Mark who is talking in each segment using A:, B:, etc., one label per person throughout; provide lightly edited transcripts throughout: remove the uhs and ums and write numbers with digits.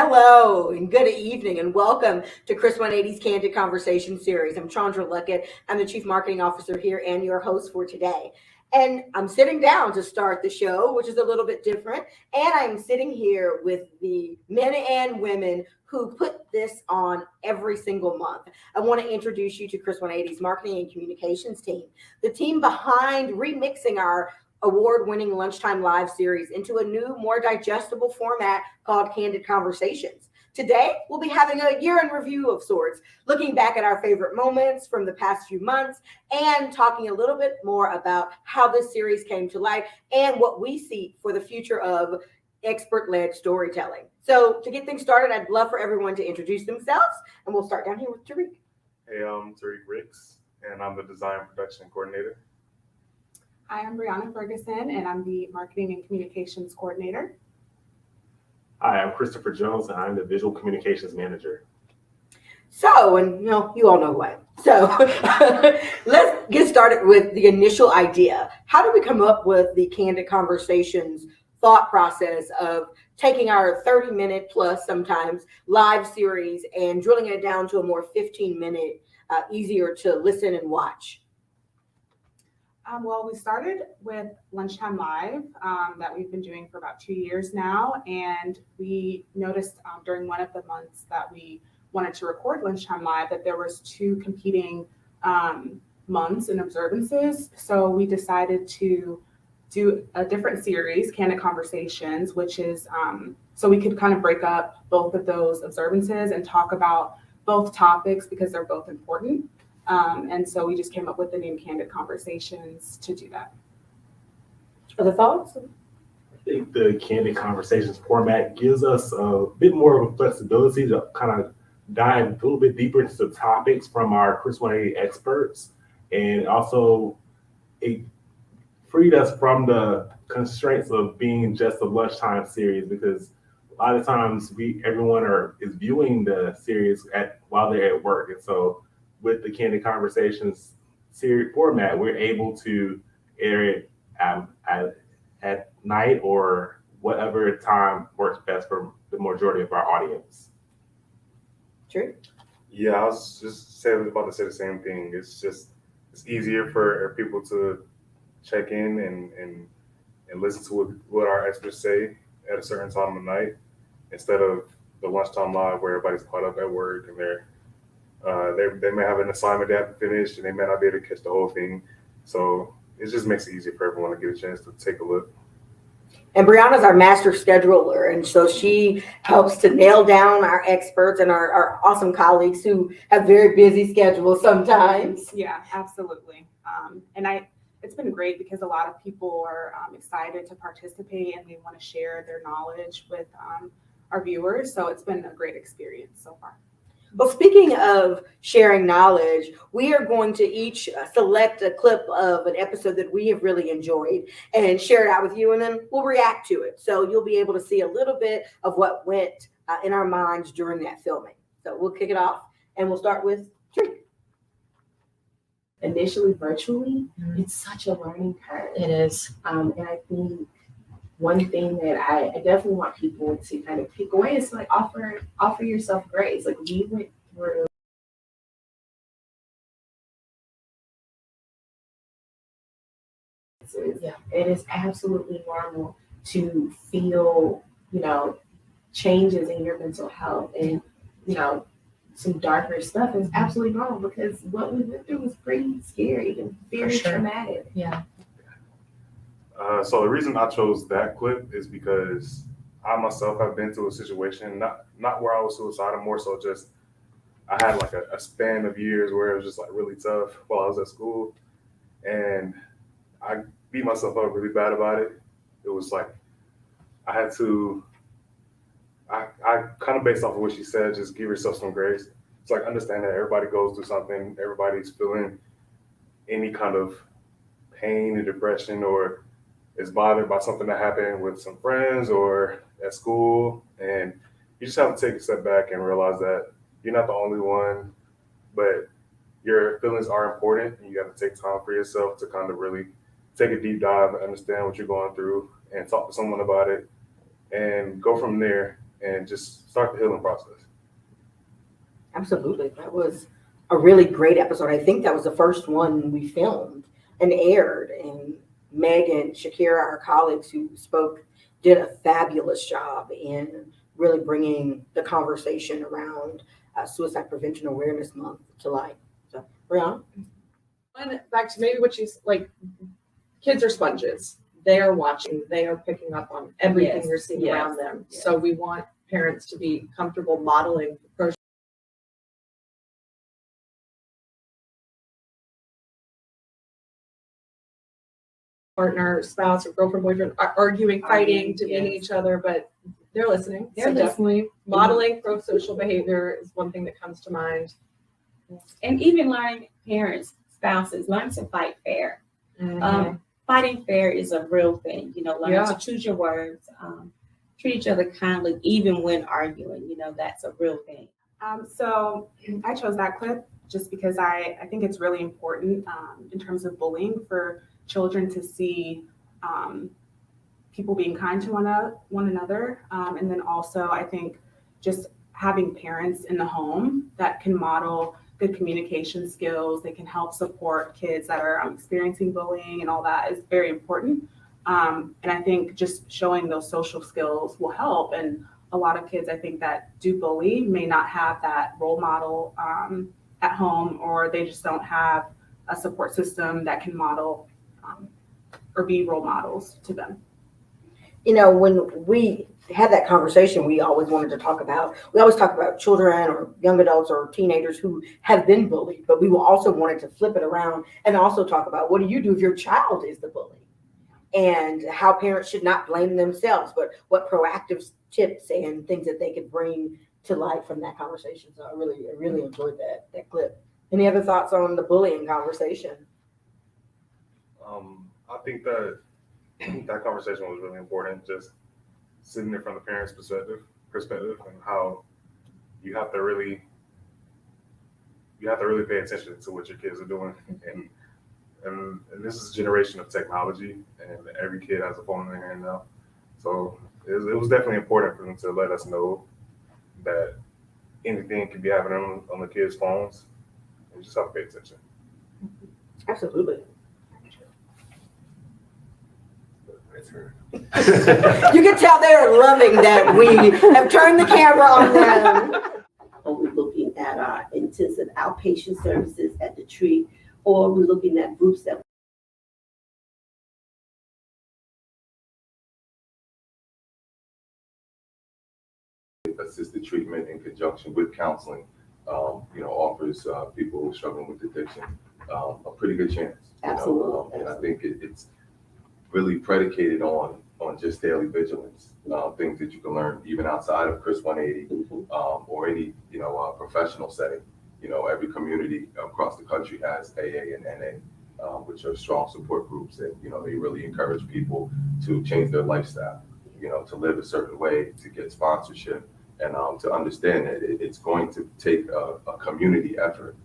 A: Hello and good evening and welcome to Chris 180's Candid Conversations series. I'm Chandra Luckett. I'm the Chief Marketing Officer here and your host for today. And I'm sitting down to start the show, which is a little bit different. And I'm sitting here with the men and women who put this on every single month. I want to introduce you to Chris 180's Marketing and Communications team, the team behind remixing our award-winning Lunchtime Live series into a new, more digestible format called Candid Conversations. Today, we'll be having a year in review of sorts, looking back at our favorite moments from the past few months and talking a little bit more about how this series came to life and what we see for the future of expert-led storytelling. So to get things started, I'd love for everyone to introduce themselves, and we'll start down here with Tariq.
B: Hey, I'm Tariq Ricks, and I'm the Design Production Coordinator.
C: Hi, I'm Brianna Ferguson, and I'm the Marketing and Communications Coordinator.
D: Hi, I'm Christopher Jones, and I'm the Visual Communications Manager.
A: So, and you all know who I am. So let's get started with the initial idea. How did we come up with the Candid Conversations thought process of taking our 30-minute plus sometimes live series and drilling it down to a more 15-minute, easier to listen and watch?
C: Well, we started with Lunchtime Live that we've been doing for about 2 years now, and we noticed during one of the months that we wanted to record Lunchtime Live that there was two competing months and observances. So we decided to do a different series, Candid Conversations, which is so we could kind of break up both of those observances and talk about both topics because they're both important. And so we just came up with the name Candid Conversations to do that.
A: Other thoughts?
D: I think the Candid Conversations format gives us a bit more of a flexibility to kind of dive a little bit deeper into the topics from our Chris 180 experts. And also, it freed us from the constraints of being just a lunchtime series, because a lot of times everyone is viewing the series while they're at work. And so with the Candid Conversations series format, we're able to air it at night or whatever time works best for the majority of our audience.
A: True.
B: Yeah, I was just about to say the same thing. It's easier for people to check in and listen to what our experts say at a certain time of night instead of the Lunchtime Live where everybody's caught up at work and they may have an assignment they have to finish and they may not be able to catch the whole thing. So it just makes it easier for everyone to get a chance to take a look.
A: And Brianna's our master scheduler, and so she helps to nail down our experts and our awesome colleagues who have very busy schedules sometimes.
C: Yeah, absolutely. It's been great because a lot of people are excited to participate and they want to share their knowledge with our viewers. So it's been a great experience so far.
A: Well, speaking of sharing knowledge, we are going to each select a clip of an episode that we have really enjoyed and share it out with you, and then we'll react to it. So you'll be able to see a little bit of what went in our minds during that filming. So we'll kick it off, and we'll start with Tree.
E: Initially virtually, it's such a learning curve.
F: It is.
E: And I think one thing that I definitely want people to kind of take away is to like offer yourself grace. Like we went through it is absolutely normal to feel, changes in your mental health and, some darker stuff is absolutely normal because what we went through was pretty scary and very traumatic.
F: Yeah.
B: So the reason I chose that clip is because I myself have been through a situation, not where I was suicidal, more so just I had like a span of years where it was just like really tough while I was at school, and I beat myself up really bad about it. It was like I had to. I kind of based off of what she said, just give yourself some grace. It's like understand that everybody goes through something. Everybody's feeling any kind of pain and depression or is bothered by something that happened with some friends or at school. And you just have to take a step back and realize that you're not the only one, but your feelings are important and you got to take time for yourself to kind of really take a deep dive and understand what you're going through and talk to someone about it and go from there and just start the healing process.
A: Absolutely. That was a really great episode. I think that was the first one we filmed and aired. And Meg and Shakira, our colleagues who spoke, did a fabulous job in really bringing the conversation around Suicide Prevention Awareness Month to light. So, Brianna?
F: And back to maybe what you like, kids are sponges. They are watching, they are picking up on everything
E: Yes,
F: you're seeing
E: yes,
F: around them.
E: yes.
F: So we want parents to be comfortable modeling approach. Partner, spouse, or girlfriend, boyfriend are arguing, fighting, demeaning
E: yes.
F: each other, but they're listening.
E: They're
F: So
E: listening.
F: definitely modeling pro-social behavior is one thing that comes to mind.
E: And even learning parents, spouses, learn to fight fair. Fighting fair is a real thing. Learn
F: Yeah.
E: to choose your words, treat each other kindly, even when arguing. That's a real thing.
C: So I chose that clip just because I think it's really important in terms of bullying for children to see people being kind to one another. And then also I think just having parents in the home that can model good communication skills, they can help support kids that are experiencing bullying and all that is very important. And I think just showing those social skills will help. And a lot of kids, I think, that do bully may not have that role model at home, or they just don't have a support system that can model or be role models to them.
A: When we had that conversation, we always talk about children or young adults or teenagers who have been bullied, but we also wanted to flip it around and also talk about what do you do if your child is the bully, and how parents should not blame themselves, but what proactive tips and things that they could bring to light from that conversation. So I really enjoyed that clip. Any other thoughts on the bullying conversation?
B: I think that conversation was really important, just sitting there from the parents' perspective and how you have to really pay attention to what your kids are doing. And this is a generation of technology, and every kid has a phone in their hand now. So it was definitely important for them to let us know that anything could be happening on the kids' phones, and just have to pay attention.
A: Absolutely.
B: Right.
A: You can tell they're loving that we have turned the camera on them.
G: Or we're looking at our intensive outpatient services at the tree, or we're looking at groups that
H: assisted treatment in conjunction with counseling, offers people who are struggling with addiction a pretty good chance.
G: Absolutely.
H: And I think it's really predicated on just daily vigilance, things that you can learn even outside of Chris 180 or any professional setting. Every community across the country has AA and NA, which are strong support groups that they really encourage people to change their lifestyle, to live a certain way, to get sponsorship, and to understand that it's going to take a community effort.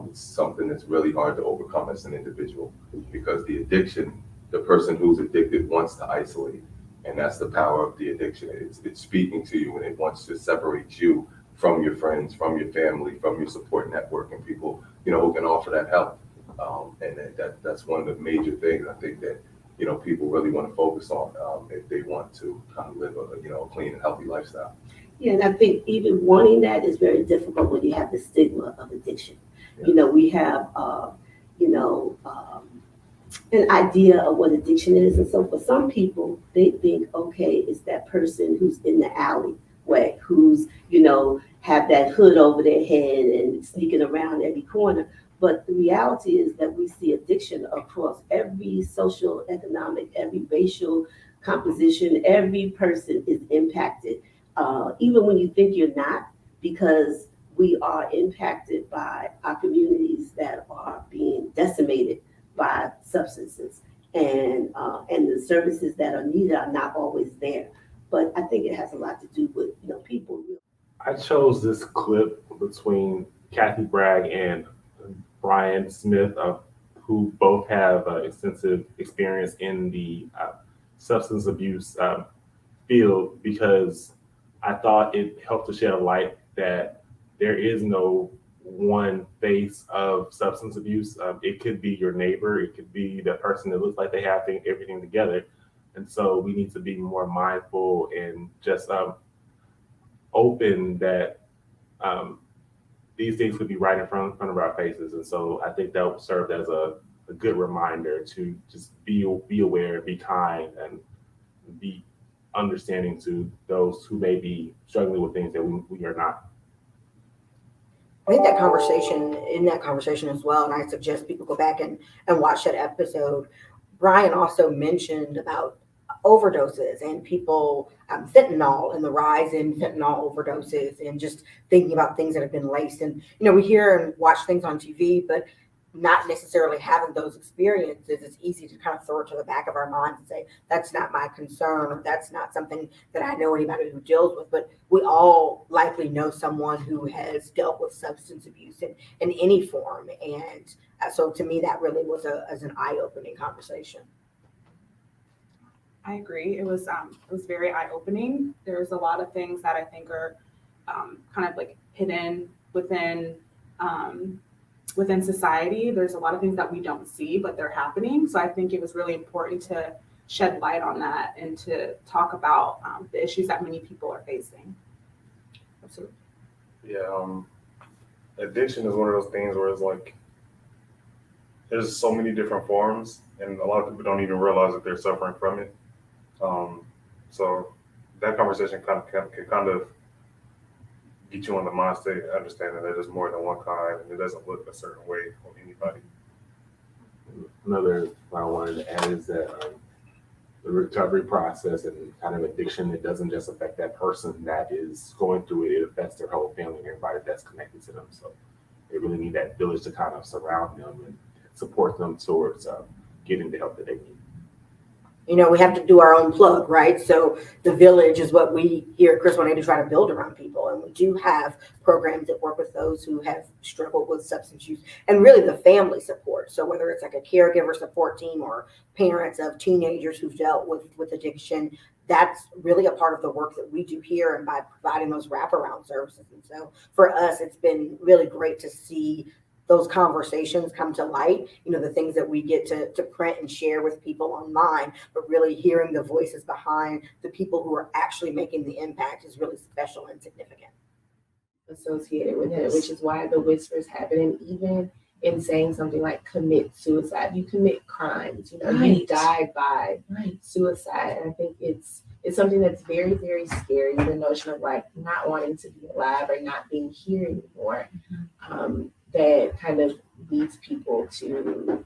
H: It's something that's really hard to overcome as an individual, because the addiction, the person who's addicted wants to isolate, and that's the power of the addiction. It's speaking to you, and it wants to separate you from your friends, from your family, from your support network, and people who can offer that help. And that's one of the major things I think that people really want to focus on if they want to kind of live a clean and healthy lifestyle.
G: Yeah, and I think even wanting that is very difficult when you have the stigma of addiction.
H: Yeah.
G: We have, an idea of what addiction is. And so for some people, they think, okay, it's that person who's in the alleyway, who's, have that hood over their head and sneaking around every corner. But the reality is that we see addiction across every social, economic, every racial composition. Every person is impacted, even when you think you're not, because we are impacted by our communities that are being decimated by substances, and the services that are needed are not always there. But I think it has a lot to do with people.
D: I chose this clip between Kathy Bragg and Brian Smith, who both have extensive experience in the substance abuse field, because I thought it helped to shed a light that there is no one face of substance abuse. It could be your neighbor, it could be the person that looks like they have everything together. And so we need to be more mindful and just open that these things could be right in front of our faces. And so I think that served as a good reminder to just be aware, be kind, and be understanding to those who may be struggling with things that we are not.
A: I think in that conversation as well, and I suggest people go back and watch that episode. Brian also mentioned about overdoses and people, fentanyl and the rise in fentanyl overdoses, and just thinking about things that have been laced. And, we hear and watch things on TV, but not necessarily having those experiences, it's easy to kind of throw it to the back of our minds and say, that's not my concern, or that's not something that I know anybody who deals with. But we all likely know someone who has dealt with substance abuse in any form. And so to me, that really was an eye-opening conversation.
C: I agree. It was very eye-opening. There's a lot of things that I think are kind of like hidden within society. There's a lot of things that we don't see, but they're happening. So I think it was really important to shed light on that and to talk about the issues that many people are facing.
A: Absolutely.
B: Yeah. Addiction is one of those things where it's like, there's so many different forms, and a lot of people don't even realize that they're suffering from it. So that conversation can kind of get you on the mind state, understanding that there's more than one kind, and it doesn't look a certain way on anybody.
D: Another thing I wanted to add is that the recovery process and kind of addiction, it doesn't just affect that person that is going through it, it affects their whole family and everybody that's connected to them. So they really need that village to kind of surround them and support them towards getting the help that they need.
A: We have to do our own plug, right? So the village is what we here at Chris 180 try to build around people. And we do have programs that work with those who have struggled with substance use, and really the family support. So whether it's like a caregiver support team or parents of teenagers who've dealt with addiction, that's really a part of the work that we do here, and by providing those wraparound services. And so for us, it's been really great to see those conversations come to light, the things that we get to print and share with people online, but really hearing the voices behind the people who are actually making the impact is really special and significant.
E: Associated with it, which is why the whispers happen. And even in saying something like commit suicide, you commit crimes, you die by suicide. And I think it's something that's very, very scary, the notion of like not wanting to be alive or not being here anymore. That kind of leads people to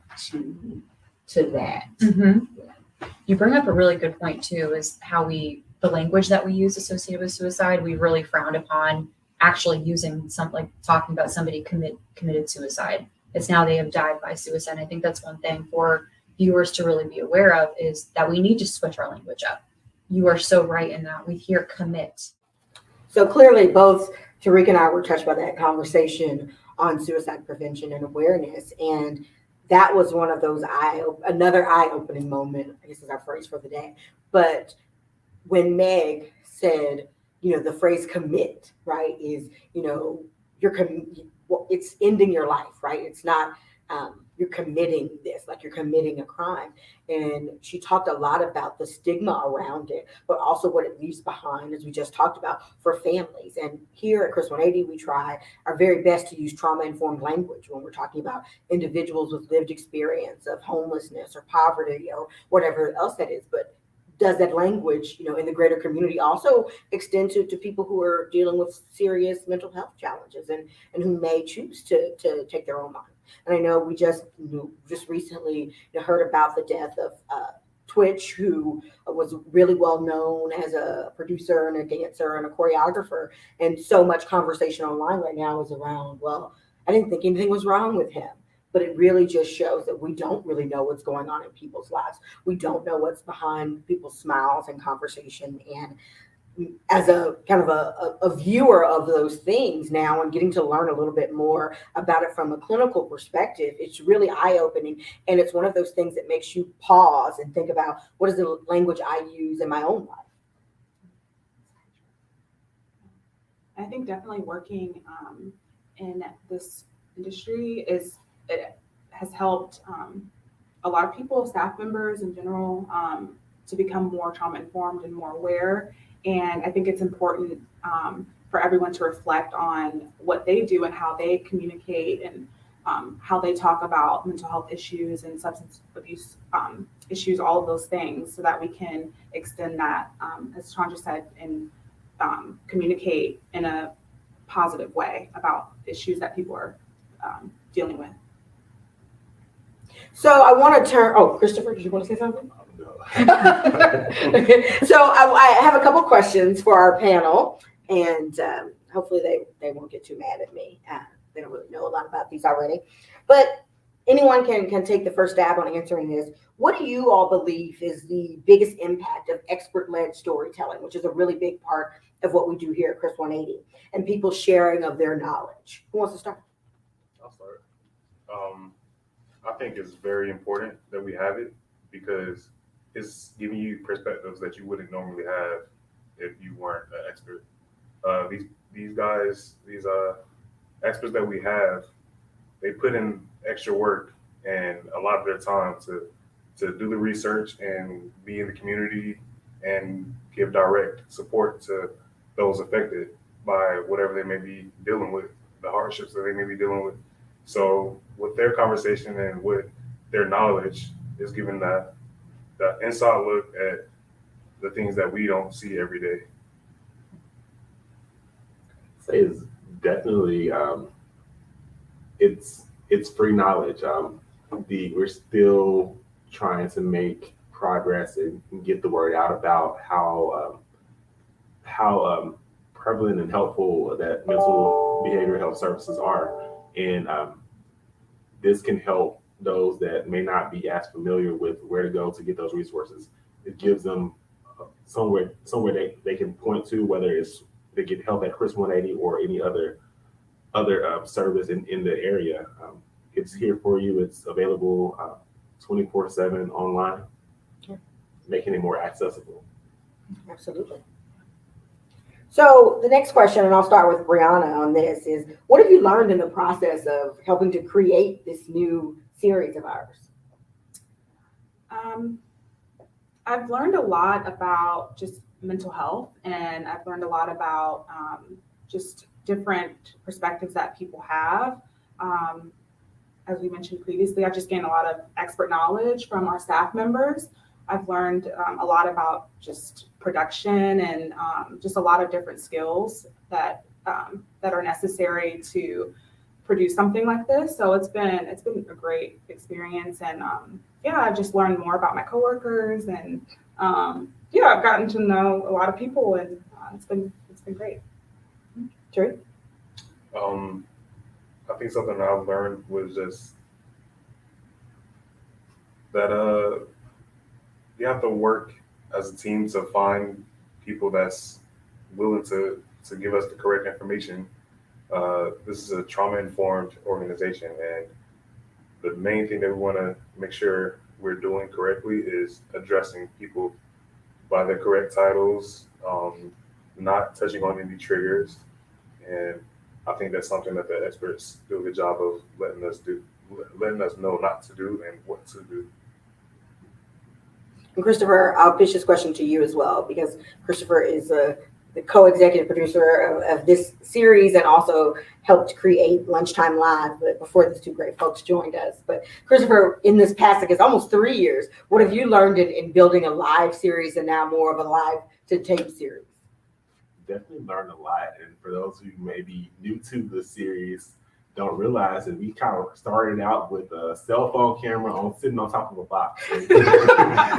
E: that.
I: Mm-hmm. Yeah. You bring up a really good point too, is how the language that we use associated with suicide, we really frowned upon actually using talking about somebody committed suicide. It's now they have died by suicide. I think that's one thing for viewers to really be aware of, is that we need to switch our language up. You are so right in that. We hear commit.
A: So clearly both Tariq and I were touched by that conversation on suicide prevention and awareness. And that was one of those another eye-opening moment, I guess is our phrase for the day. But when Meg said, the phrase commit, right, is, it's ending your life, right? It's not, you're committing this, like you're committing a crime. And she talked a lot about the stigma around it, but also what it leaves behind, as we just talked about, for families. And here at Chris 180, we try our very best to use trauma-informed language when we're talking about individuals with lived experience of homelessness or poverty or whatever else that is. But does that language, in the greater community also extend to people who are dealing with serious mental health challenges and who may choose to take their own life? And I know we just recently heard about the death of Twitch, who was really well known as a producer and a dancer and a choreographer. And so much conversation online right now is around, well, I didn't think anything was wrong with him. But it really just shows that we don't really know what's going on in people's lives. We don't know what's behind people's smiles and conversation. And as a kind of a viewer of those things now, and getting to learn a little bit more about it from a clinical perspective, it's really eye-opening. And it's one of those things that makes you pause and think about, what is the language I use in my own life?
C: I think definitely working in this industry it has helped a lot of people, staff members in general, to become more trauma informed and more aware. And I think it's important for everyone to reflect on what they do and how they communicate and how they talk about mental health issues and substance abuse issues, all of those things, so that we can extend that, as Chandra said, and communicate in a positive way about issues that people are dealing with.
A: So I want to turn. Oh, Christopher, did you want to say something? So I have a couple questions for our panel, and hopefully they won't get too mad at me. They don't really know a lot about these already, but anyone can take the first stab on answering this. What do you all believe is the biggest impact of expert-led storytelling, which is a really big part of what we do here at Chris 180, and people sharing of their knowledge? Who wants to start?
B: I'll start. I think it's very important that we have it because it's giving you perspectives that you wouldn't normally have if you weren't an expert. These guys, these experts that we have, they put in extra work and a lot of their time to do the research and be in the community and give direct support to those affected by whatever they may be dealing with, the hardships that they may be dealing with. So with their conversation and with their knowledge is giving that inside look at the things that we don't see every day.
D: Say is definitely it's free knowledge. We're still trying to make progress and get the word out about how prevalent and helpful that mental behavioral health services are, and this can help those that may not be as familiar with where to go to get those resources. It gives them somewhere they can point to, whether it's they get help at Chris 180 or any other service in the area. It's here for you. It's available 24/7 online, making it more accessible.
A: Absolutely. So the next question, and I'll start with Brianna on this, is what have you learned in the process of helping to create this new series of ours?
C: I've learned a lot about just mental health, and I've learned a lot about just different perspectives that people have. As we mentioned previously, I've just gained a lot of expert knowledge from our staff members. I've learned a lot about just production and just a lot of different skills that are necessary to produce something like this. So it's been a great experience, and I've just learned more about my coworkers, and I've gotten to know a lot of people, and it's been great.
A: True.
B: I think something I've learned was just that you have to work as a team to find people that's willing to give us the correct information. This is a trauma-informed organization, and the main thing that we want to make sure we're doing correctly is addressing people by their correct titles, not touching on any triggers. And I think that's something that the experts do a good job of letting us know not to do and what to do.
A: And Christopher, I'll pitch this question to you as well, because Christopher is the co-executive producer of this series and also helped create Lunchtime Live, but before these two great folks joined us. But Christopher, in this past, I guess, almost 3 years, what have you learned in building a live series and now more of a live to tape series?
D: Definitely learned a lot. And for those who may be new to the series, don't realize that we kind of started out with a cell phone camera sitting on top of a box.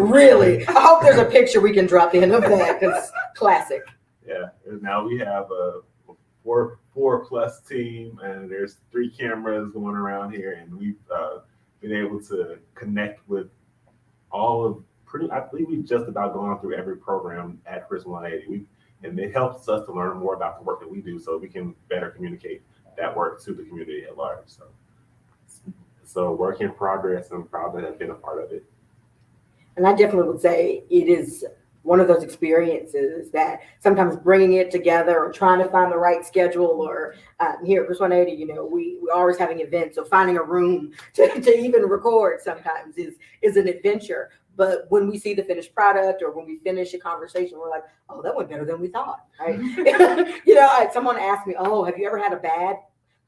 A: Really? I hope there's a picture we can drop in of that, because classic.
D: Yeah, and now we have a four plus team, and there's 3 cameras going around here, and we've been able to connect with I believe we've just about gone through every program at Chris 180. And it helps us to learn more about the work that we do so we can better communicate that work to the community at large. So work in progress, and I'm proud to have been a part of it.
A: And I definitely would say it is one of those experiences that sometimes bringing it together or trying to find the right schedule or here at Chris 180, you know, we're always having events. So finding a room to even record sometimes is an adventure. But when we see the finished product or when we finish a conversation, we're like, oh, that went better than we thought, right? You know, someone asked me, oh, have you ever had a bad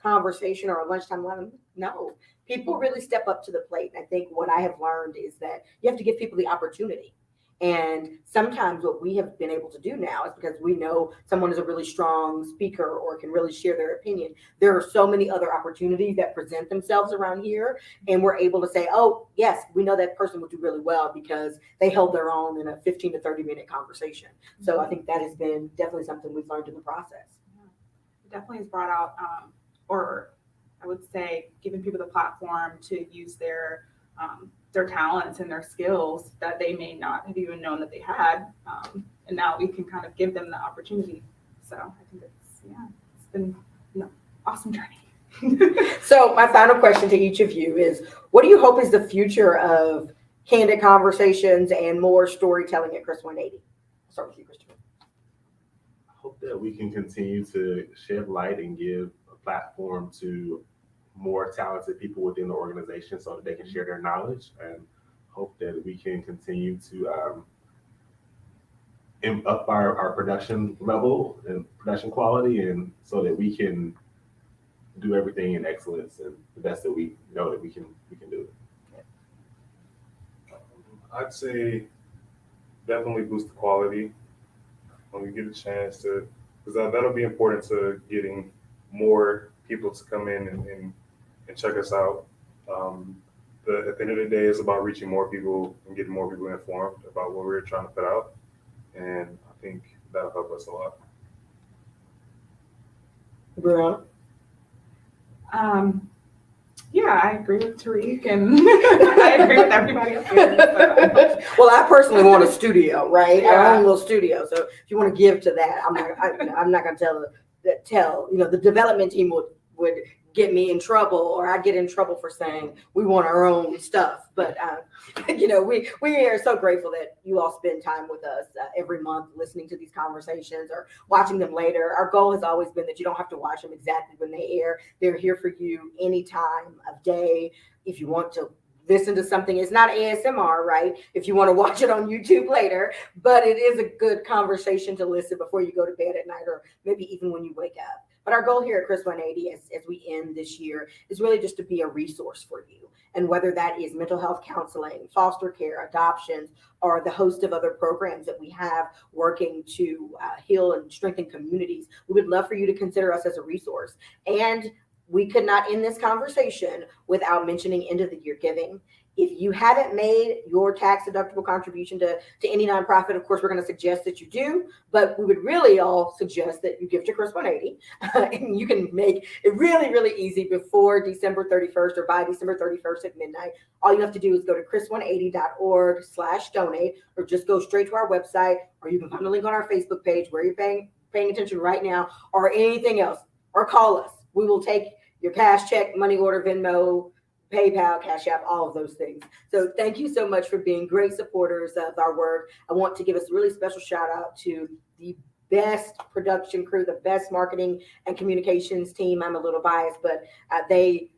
A: conversation or a lunchtime lunch? No, people really step up to the plate. I think what I have learned is that you have to give people the opportunity. And sometimes what we have been able to do now is because we know someone is a really strong speaker or can really share their opinion. There are so many other opportunities that present themselves around here. And we're able to say, oh, yes, we know that person will do really well because they held their own in a 15 to 30-minute conversation. So I think that has been definitely something we've learned in the process.
C: It definitely has brought out, or I would say, giving people the platform to use their talents and their skills that they may not have even known that they had. And now we can kind of give them the opportunity. So I think it's been an awesome journey.
A: So my final question to each of you is, what do you hope is the future of Candid Conversations and more storytelling at Chris 180? I'll start with you, Christopher.
D: I hope that we can continue to shed light and give a platform to more talented people within the organization so that they can share their knowledge, and hope that we can continue to up our production level and production quality, and so that we can do everything in excellence and the best that we know that we can do it.
B: I'd say definitely boost the quality when we get a chance to, because that'll be important to getting more people to come in and check us out. At the end of the day, it's about reaching more people and getting more people informed about what we're trying to put out. And I think that'll help us a lot.
A: Brianna?
C: Yeah, I agree with Tariq, and I agree with everybody up here. So.
A: Well, I personally want a studio, right?
C: Yeah.
A: Our own little studio. So if you want to give to that, I'm not going to tell, you know, the development team would get me in trouble, or I get in trouble for saying we want our own stuff. But, you know, we are so grateful that you all spend time with us every month listening to these conversations or watching them later. Our goal has always been that you don't have to watch them exactly when they air. They're here for you any time of day. If you want to listen to something, it's not ASMR, right? If you want to watch it on YouTube later, but it is a good conversation to listen before you go to bed at night, or maybe even when you wake up. But our goal here at Chris 180 as we end this year is really just to be a resource for you. And whether that is mental health counseling, foster care, adoptions, or the host of other programs that we have working to heal and strengthen communities, we would love for you to consider us as a resource. And we could not end this conversation without mentioning end of the year giving. If you haven't made your tax deductible contribution to any nonprofit, of course, we're going to suggest that you do, but we would really all suggest that you give to Chris 180. And you can make it really, really easy before December 31st or by December 31st at midnight. All you have to do is go to chris180.org/donate, or just go straight to our website, or you can find a link on our Facebook page where you're paying attention right now, or anything else, or call us. We will take your cash, check, money order, Venmo, PayPal, Cash App, all of those things. So thank you so much for being great supporters of our work. I want to give us a really special shout out to the best production crew, the best marketing and communications team. I'm a little biased, but they,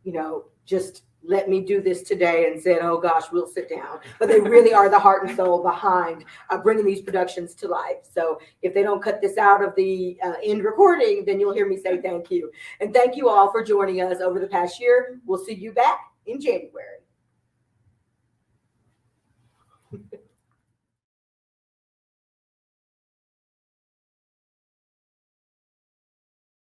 A: you know, just let me do this today and said, oh gosh, we'll sit down. But they really are the heart and soul behind bringing these productions to life. So if they don't cut this out of the end recording, then you'll hear me say thank you. And thank you all for joining us over the past year. We'll see you back in January.